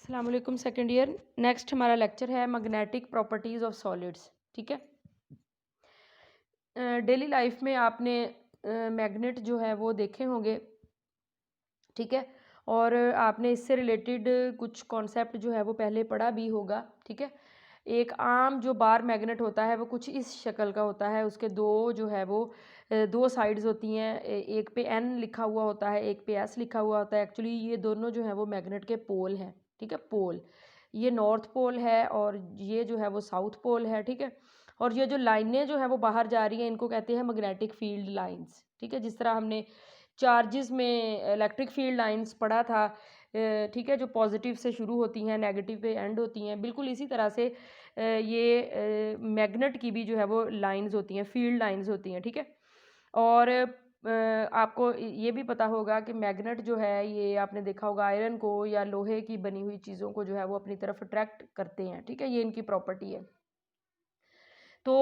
अस्सलाम वालेकुम second year. Next हमारा लेक्चर है मैग्नेटिक प्रॉपर्टीज़ ऑफ सॉलिड्स। ठीक है। डेली लाइफ में आपने मैग्नेट जो है वो देखे होंगे। ठीक है। और आपने इससे रिलेटेड कुछ कॉन्सेप्ट जो है वो पहले पढ़ा भी होगा। ठीक है। एक आम जो बार मैग्नेट होता है वो कुछ इस शक्ल का होता है। उसके दो जो है वो दो साइड्स होती हैं। एक पे एन लिखा हुआ होता है, एक पे एस लिखा हुआ होता है। एक्चुअली ये दोनों जो है वो मैग्नेट के पोल हैं। ठीक है, पोल। ये नॉर्थ पोल है और ये जो है वो साउथ पोल है। ठीक है। और ये जो लाइनें जो है वो बाहर जा रही हैं इनको कहते हैं मैग्नेटिक फील्ड लाइंस। ठीक है। जिस तरह हमने चार्जेस में इलेक्ट्रिक फील्ड लाइंस पढ़ा था, ठीक है, जो पॉजिटिव से शुरू होती हैं नेगेटिव पे एंड होती हैं, बिल्कुल इसी तरह से ये मैग्नेट की भी जो है वो लाइंस होती हैं, फील्ड लाइंस होती हैं। ठीक है। और आपको ये भी पता होगा कि मैग्नेट जो है ये आपने देखा होगा आयरन को या लोहे की बनी हुई चीज़ों को जो है वो अपनी तरफ अट्रैक्ट करते हैं। ठीक है, ये इनकी प्रॉपर्टी है। तो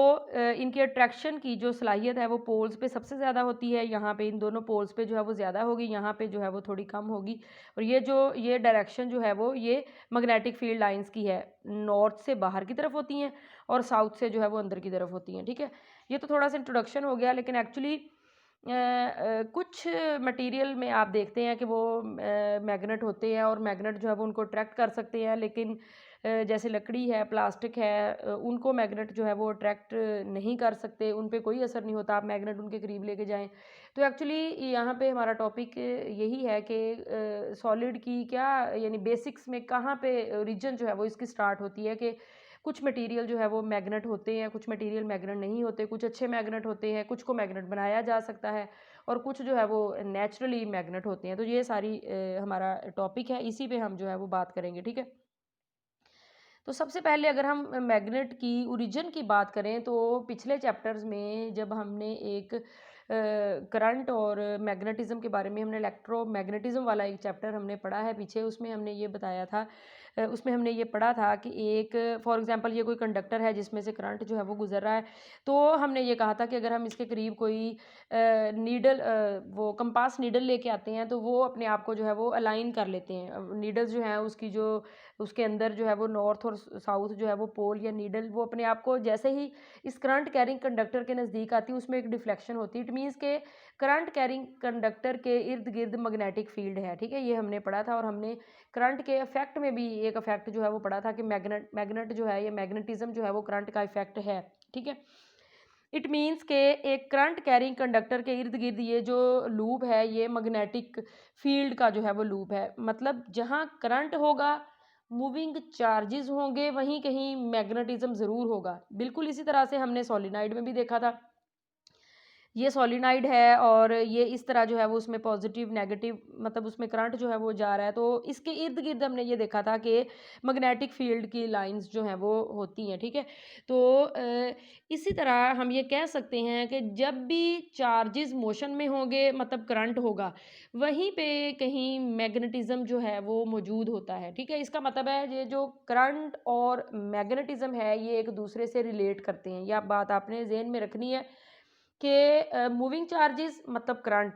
इनकी अट्रैक्शन की जो सलाहियत है वो पोल्स पे सबसे ज़्यादा होती है। यहाँ पे इन दोनों पोल्स पे जो है वो ज़्यादा होगी, यहाँ पे जो है वो थोड़ी कम होगी। और ये डायरेक्शन जो है वो ये मैग्नेटिक फील्ड लाइंस की है। नॉर्थ से बाहर की तरफ होती हैं और साउथ से जो है वो अंदर की तरफ होती हैं। ठीक है। ये तो थोड़ा सा इंट्रोडक्शन हो गया, लेकिन एक्चुअली कुछ मटेरियल में आप देखते हैं कि वो मैग्नेट होते हैं और मैग्नेट जो है वो उनको अट्रैक्ट कर सकते हैं, लेकिन जैसे लकड़ी है, प्लास्टिक है, उनको मैग्नेट जो है वो अट्रैक्ट नहीं कर सकते, उन पे कोई असर नहीं होता। आप मैग्नेट उनके करीब लेके जाएं तो एक्चुअली यहाँ पे हमारा टॉपिक यही है कि सॉलिड की क्या यानी बेसिक्स में कहाँ पे रीजन जो है वो इसकी स्टार्ट होती है कि कुछ मटेरियल जो है वो मैग्नेट होते हैं, कुछ मटेरियल मैग्नेट नहीं होते, कुछ अच्छे मैग्नेट होते हैं, कुछ को मैग्नेट बनाया जा सकता है और कुछ जो है वो नेचुरली मैग्नेट होते हैं। तो ये सारी हमारा टॉपिक है, इसी पे हम जो है वो बात करेंगे। ठीक है। तो सबसे पहले अगर हम मैग्नेट की ओरिजिन की बात करें तो पिछले चैप्टर्स में जब हमने एक करंट और मैग्नेटिज्म के बारे में हमने इलेक्ट्रोमैग्नेटिज्म वाला एक चैप्टर हमने पढ़ा है पीछे, उसमें हमने ये बताया था, उसमें हमने ये पढ़ा था कि एक फॉर एग्जांपल ये कोई कंडक्टर है जिसमें से करंट जो है वो गुजर रहा है। तो हमने ये कहा था कि अगर हम इसके करीब कोई नीडल वो कंपास नीडल लेके आते हैं तो वो अपने आप को जो है वो अलाइन कर लेते हैं। नीडल्स जो है उसकी जो उसके अंदर जो है वो नॉर्थ और साउथ जो है वो पोल या नीडल वो अपने आप को जैसे ही इस करंट कैरिंग कंडक्टर के नज़दीक आती है उसमें एक डिफ्लेक्शन होती है। इट मीन्स के करंट कैरिंग कंडक्टर के इर्द गिर्द मैग्नेटिक फील्ड है। ठीक है, ये हमने पढ़ा था। और हमने करंट के इफेक्ट में भी एक इफेक्ट जो है वो पढ़ा था कि मैग्नेट जो है ये मैग्नेटिज्म जो है वो करंट का इफेक्ट है। ठीक है। इट मीन्स के एक करंट कैरिंग कंडक्टर के इर्द गिर्द ये जो लूप है ये मैग्नेटिक फील्ड का जो है वो लूप है। मतलब जहाँ करंट होगा, मूविंग चार्जेस होंगे, वहीं कहीं मैग्नेटिज्म ज़रूर होगा। बिल्कुल इसी तरह से हमने सोलिनॉइड में भी देखा था। ये सोलिनॉइड है और ये इस तरह जो है वो उसमें पॉजिटिव नेगेटिव मतलब उसमें करंट जो है वो जा रहा है। तो इसके इर्द गिर्द हमने ये देखा था कि मैग्नेटिक फील्ड की लाइंस जो हैं वो होती हैं। ठीक है। तो इसी तरह हम ये कह सकते हैं कि जब भी चार्जेस मोशन में होंगे मतलब करंट होगा, वहीं पे कहीं मैग्नेटिज्म जो है वो मौजूद होता है। ठीक है। इसका मतलब है ये जो करंट और मैग्नेटिज्म है ये एक दूसरे से रिलेट करते हैं। यह बात आपने ज़हन में रखनी है कि मूविंग चार्जेस मतलब करंट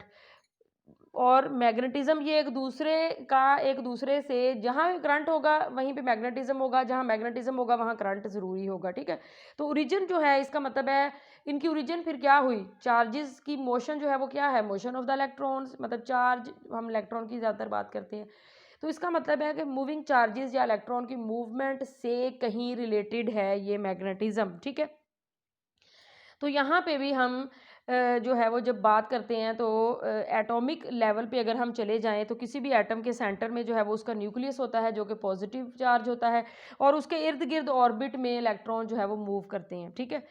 और मैग्नेटिज्म ये एक दूसरे से जहाँ करंट होगा वहीं पे मैग्नेटिज्म होगा, जहाँ मैग्नेटिज्म होगा वहाँ करंट ज़रूरी होगा। ठीक है। तो ओरिजिन जो है इसका मतलब है इनकी ओरिजिन फिर क्या हुई, चार्जेस की मोशन जो है वो क्या है, मोशन ऑफ द इलेक्ट्रॉन्स। मतलब चार्ज, हम इलेक्ट्रॉन की ज़्यादातर बात करते हैं, तो इसका मतलब है कि मूविंग चार्जेस या इलेक्ट्रॉन की मूवमेंट से कहीं रिलेटेड है ये मैग्नेटिज्म। ठीक है। तो यहाँ पे भी हम जो है वो जब बात करते हैं तो एटॉमिक लेवल पे अगर हम चले जाएं तो किसी भी एटम के सेंटर में जो है वो उसका न्यूक्लियस होता है जो कि पॉजिटिव चार्ज होता है और उसके इर्द गिर्द ऑर्बिट में इलेक्ट्रॉन जो है वो मूव करते हैं। ठीक है।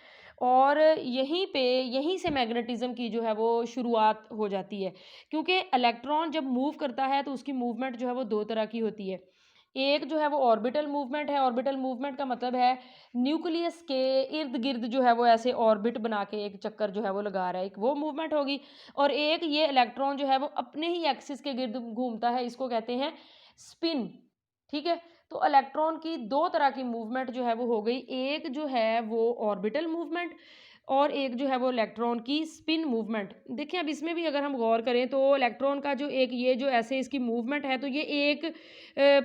और यहीं से मैग्नेटिज्म की जो है वो शुरुआत हो जाती है, क्योंकि इलेक्ट्रॉन जब मूव करता है तो उसकी मूवमेंट जो है वो दो तरह की होती है। एक जो है वो ऑर्बिटल मूवमेंट है। ऑर्बिटल मूवमेंट का मतलब है न्यूक्लियस के इर्द गिर्द जो है वो ऐसे ऑर्बिट बना के एक चक्कर जो है वो लगा रहा है, एक वो मूवमेंट होगी। और एक ये इलेक्ट्रॉन जो है वो अपने ही एक्सिस के गिर्द घूमता है, इसको कहते हैं स्पिन। ठीक है। तो इलेक्ट्रॉन की दो तरह की मूवमेंट जो है वो हो गई, एक जो है वो ऑर्बिटल मूवमेंट और एक जो है वो इलेक्ट्रॉन की स्पिन मूवमेंट। देखिए अब इसमें भी अगर हम गौर करें तो इलेक्ट्रॉन का जो एक ये जो ऐसे इसकी मूवमेंट है, तो ये एक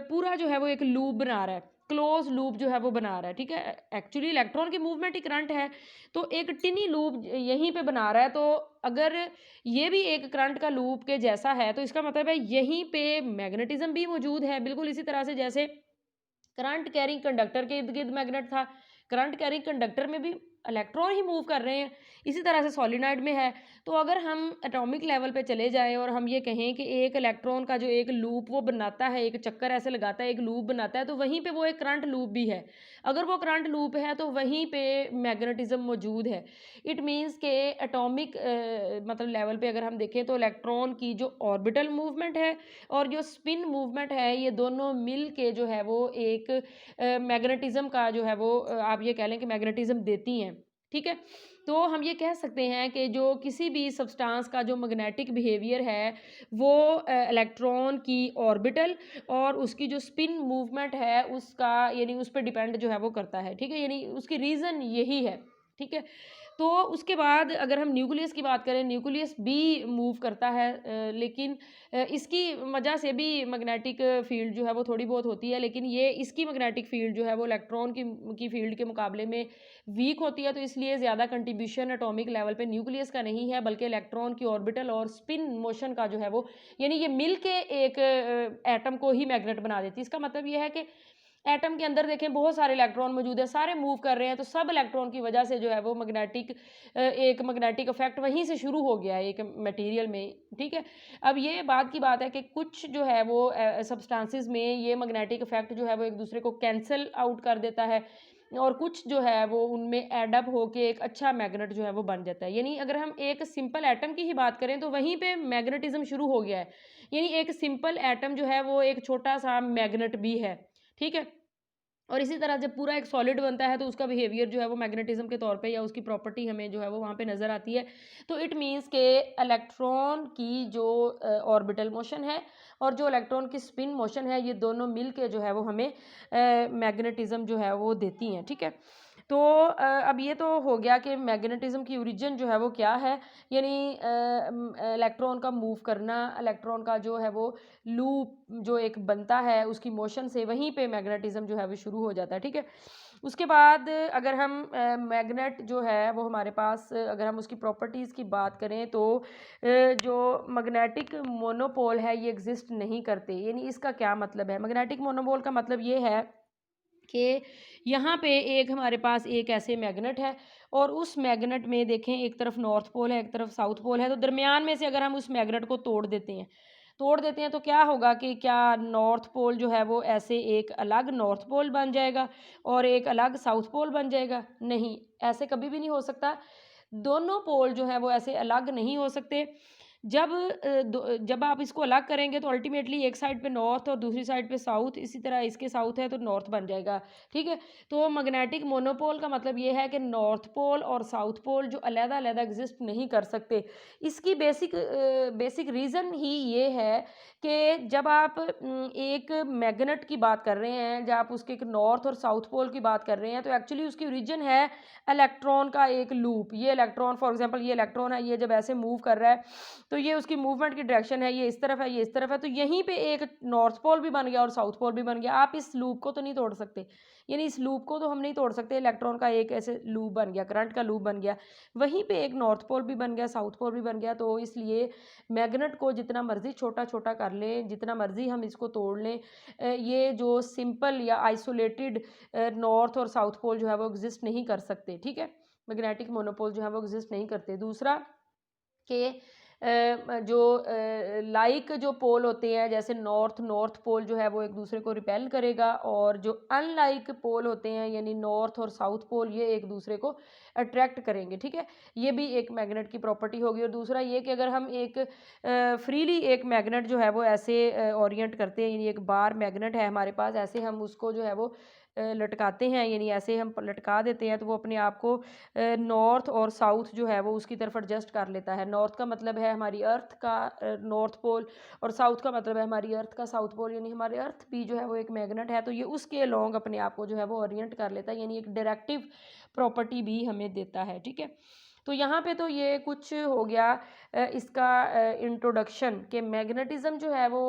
पूरा जो है वो एक लूप बना रहा है, क्लोज लूप जो है वो बना रहा है, ठीक है। एक्चुअली इलेक्ट्रॉन की मूवमेंट ही करंट है, तो एक टिनी लूप यहीं पे बना रहा है। तो अगर ये भी एक करंट का लूप के जैसा है, तो इसका मतलब है यहीं पे मैग्नेटिज्म भी मौजूद है, बिल्कुल इसी तरह से जैसे करंट कैरिंग कंडक्टर के इर्द गिर्द मैग्नेट था, करंट कैरिंग कंडक्टर में भी इलेक्ट्रॉन ही मूव कर रहे हैं, इसी तरह से सॉलिनॉइड में है। तो अगर हम एटॉमिक लेवल पे चले जाएं और हम ये कहें कि एक इलेक्ट्रॉन का जो एक लूप वो बनाता है, एक चक्कर ऐसे लगाता है, एक लूप बनाता है, तो वहीं पे वो एक करंट लूप भी है। अगर वो करंट लूप है तो वहीं पे मैग्नेटिज्म मौजूद है। इट मीन्स के एटॉमिक मतलब लेवल पे अगर हम देखें तो इलेक्ट्रॉन की जो ऑर्बिटल मूवमेंट है और जो स्पिन मूवमेंट है, ये दोनों मिल के जो है वो एक मैग्नेटिज्म का जो है वो आप ये कह लें कि मैग्नेटिज्म देती हैं, ठीक है। तो हम ये कह सकते हैं कि जो किसी भी सब्सटेंस का जो मैग्नेटिक बिहेवियर है, वो इलेक्ट्रॉन की ऑर्बिटल और उसकी जो स्पिन मूवमेंट है उसका, यानी उस पर डिपेंड जो है वो करता है, ठीक है, यानी उसकी रीज़न यही है, ठीक है। तो उसके बाद अगर हम न्यूक्लियस की बात करें, न्यूक्लियस भी मूव करता है, लेकिन इसकी वजह से भी मैग्नेटिक फील्ड जो है वो थोड़ी बहुत होती है, लेकिन ये इसकी मैग्नेटिक फील्ड जो है वो इलेक्ट्रॉन की फील्ड के मुकाबले में वीक होती है, तो इसलिए ज़्यादा कंट्रीब्यूशन एटॉमिक लेवल पे न्यूक्लियस का नहीं है, बल्कि इलेक्ट्रॉन की ऑर्बिटल और स्पिन मोशन का जो है वो, यानी ये मिल के एक एटम को ही मैग्नेट बना देती है। इसका मतलब ये है कि एटम के अंदर देखें बहुत सारे इलेक्ट्रॉन मौजूद है, सारे मूव कर रहे हैं, तो सब इलेक्ट्रॉन की वजह से जो है वो मैग्नेटिक एक मैग्नेटिक इफेक्ट वहीं से शुरू हो गया है एक मटेरियल में, ठीक है। अब ये बात की बात है कि कुछ जो है वो सब्सटेंसेस में ये मैग्नेटिक इफेक्ट जो है वो एक दूसरे को कैंसिल आउट कर देता है, और कुछ जो है वो उनमें एड अप होके एक अच्छा मैग्नेट जो है वो बन जाता है। यानी अगर हम एक सिंपल एटम की ही बात करें तो वहीं पे मैग्नेटिज्म शुरू हो गया है, यानी एक सिंपल एटम जो है वो एक छोटा सा मैग्नेट भी है, ठीक है। और इसी तरह जब पूरा एक सॉलिड बनता है तो उसका बिहेवियर जो है वो मैग्नेटिज्म के तौर पे या उसकी प्रॉपर्टी हमें जो है वो वहाँ पे नज़र आती है। तो इट मीन्स के इलेक्ट्रॉन की जो ऑर्बिटल मोशन है और जो इलेक्ट्रॉन की स्पिन मोशन है, ये दोनों मिल के जो है वो हमें मैग्नेटिज्म जो है वो देती हैं, ठीक है। तो अब ये तो हो गया कि मैग्नेटिज्म की ओरिजिन जो है वो क्या है, यानी इलेक्ट्रॉन का मूव करना, इलेक्ट्रॉन का जो है वो लूप जो एक बनता है उसकी मोशन से वहीं पे मैग्नेटिज्म जो है वो शुरू हो जाता है, ठीक है। उसके बाद अगर हम मैग्नेट जो है वो हमारे पास अगर हम उसकी प्रॉपर्टीज़ की बात करें तो जो मैग्नेटिक मोनोपोल है ये एग्जिस्ट नहीं करते। यानी इसका क्या मतलब है, मैग्नेटिक मोनोपोल का मतलब ये है कि यहाँ पे एक हमारे पास एक ऐसे मैग्नेट है और उस मैग्नेट में देखें एक तरफ नॉर्थ पोल है, एक तरफ साउथ पोल है, तो दरमियान में से अगर हम उस मैग्नेट को तोड़ देते हैं तो क्या होगा कि क्या नॉर्थ पोल जो है वो ऐसे एक अलग नॉर्थ पोल बन जाएगा और एक अलग साउथ पोल बन जाएगा? नहीं, ऐसे कभी भी नहीं हो सकता। दोनों पोल जो है वो ऐसे अलग नहीं हो सकते। जब आप इसको अलग करेंगे तो अल्टीमेटली एक साइड पे नॉर्थ और दूसरी साइड पे साउथ, इसी तरह इसके साउथ है तो नॉर्थ बन जाएगा, ठीक है। तो मैग्नेटिक मोनोपोल का मतलब ये है कि नॉर्थ पोल और साउथ पोल जो अलग-अलग एग्जिस्ट नहीं कर सकते। इसकी बेसिक रीज़न ही ये है कि जब आप एक मैग्नेट की बात कर रहे हैं, जब आप उसके एक नॉर्थ और साउथ पोल की बात कर रहे हैं, तो एक्चुअली उसकी ओरिजिन है इलेक्ट्रॉन का एक लूप। ये इलेक्ट्रॉन, फॉर एग्जांपल ये इलेक्ट्रॉन है, ये जब ऐसे मूव कर रहा है तो ये उसकी मूवमेंट की डायरेक्शन है, ये इस तरफ है, ये इस तरफ है, तो यहीं पे एक नॉर्थ पोल भी बन गया और साउथ पोल भी बन गया। आप इस लूप को तो नहीं तोड़ सकते, यानी इस लूप को तो हम नहीं तोड़ सकते। इलेक्ट्रॉन का एक ऐसे लूप बन गया, करंट का लूप बन गया, वहीं पे एक नॉर्थ पोल भी बन गया, साउथ पोल भी बन गया। तो इसलिए मैग्नेट को जितना मर्जी छोटा छोटा कर लें, जितना मर्जी हम इसको तोड़ लें, ये जो सिंपल या आइसोलेटेड नॉर्थ और साउथ पोल जो है वो एग्जिस्ट नहीं कर सकते, ठीक है। मैग्नेटिक मोनोपोल जो है वो एग्जिस्ट नहीं करते। दूसरा कि जो लाइक जो पोल होते हैं, जैसे नॉर्थ पोल जो है वो एक दूसरे को रिपेल करेगा, और जो अनलाइक पोल होते हैं यानी नॉर्थ और साउथ पोल, ये एक दूसरे को अट्रैक्ट करेंगे, ठीक है। ये भी एक मैग्नेट की प्रॉपर्टी होगी। और दूसरा ये कि अगर हम एक फ्रीली एक मैग्नेट जो है वो ऐसे ओरिएंट करते हैं, यानी एक बार मैग्नेट है हमारे पास, ऐसे हम उसको जो है वो लटकाते हैं, यानी ऐसे हम लटका देते हैं, तो वो अपने आप को नॉर्थ और साउथ जो है वो उसकी तरफ एडजस्ट कर लेता है। नॉर्थ का मतलब है हमारी अर्थ का नॉर्थ पोल, और साउथ का मतलब है हमारी अर्थ का साउथ पोल, यानी हमारे अर्थ भी जो है वो एक मैग्नेट है, तो ये उसके अलोंग अपने आप को जो है वो ओरिएंट कर लेता है, यानी एक डायरेक्टिव प्रॉपर्टी भी हमें देता है, ठीक है। तो यहाँ पे तो ये कुछ हो गया इसका इंट्रोडक्शन कि मैग्नेटिज्म जो है वो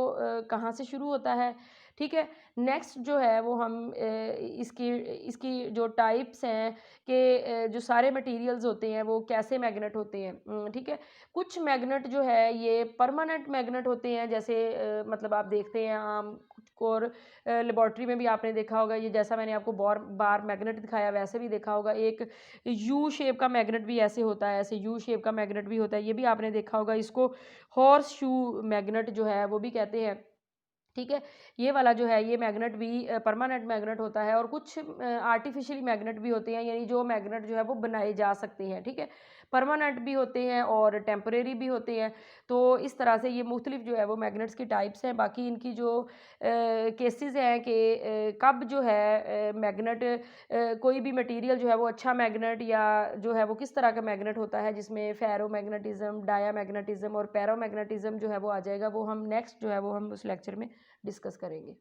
कहाँ से शुरू होता है, ठीक है। नेक्स्ट जो है वो हम इसकी इसकी जो टाइप्स हैं कि जो सारे मटेरियल्स होते हैं वो कैसे मैग्नेट होते हैं, ठीक है। कुछ मैग्नेट जो है ये परमानेंट मैग्नेट होते हैं, जैसे मतलब आप देखते हैं आम कुछ और लेबॉर्ट्री में भी आपने देखा होगा, ये जैसा मैंने आपको बार मैग्नेट दिखाया वैसे भी देखा होगा। एक यू शेप का मैग्नेट भी ऐसे होता है, ऐसे यू शेप का मैग्नेट भी होता है, ये भी आपने देखा होगा। इसको हॉर्स शू मैग्नेट जो है वो भी कहते हैं, ठीक है। ये वाला जो है ये मैग्नेट भी परमानेंट मैग्नेट होता है। और कुछ आर्टिफिशियली मैग्नेट भी होते हैं, यानी जो मैग्नेट जो है वो बनाए जा सकते हैं, ठीक है। परमानेंट भी होते हैं और टेम्परेरी भी होते हैं। तो इस तरह से ये मुख्तलिफ जो है वो मैग्नेट्स की टाइप्स हैं। बाकी इनकी जो केसेस हैं कि कब जो है मैग्नेट कोई भी मटेरियल जो है वो अच्छा मैग्नेट या जो है वो किस तरह का मैग्नेट होता है, जिसमें फेरोमैग्नेटिज्म, डायामैग्नेटिज्म और पैरामैग्नेटिज्म जो है वो आ जाएगा, वो हम नेक्स्ट जो है वो हम उस लेक्चर में डिस्कस करेंगे।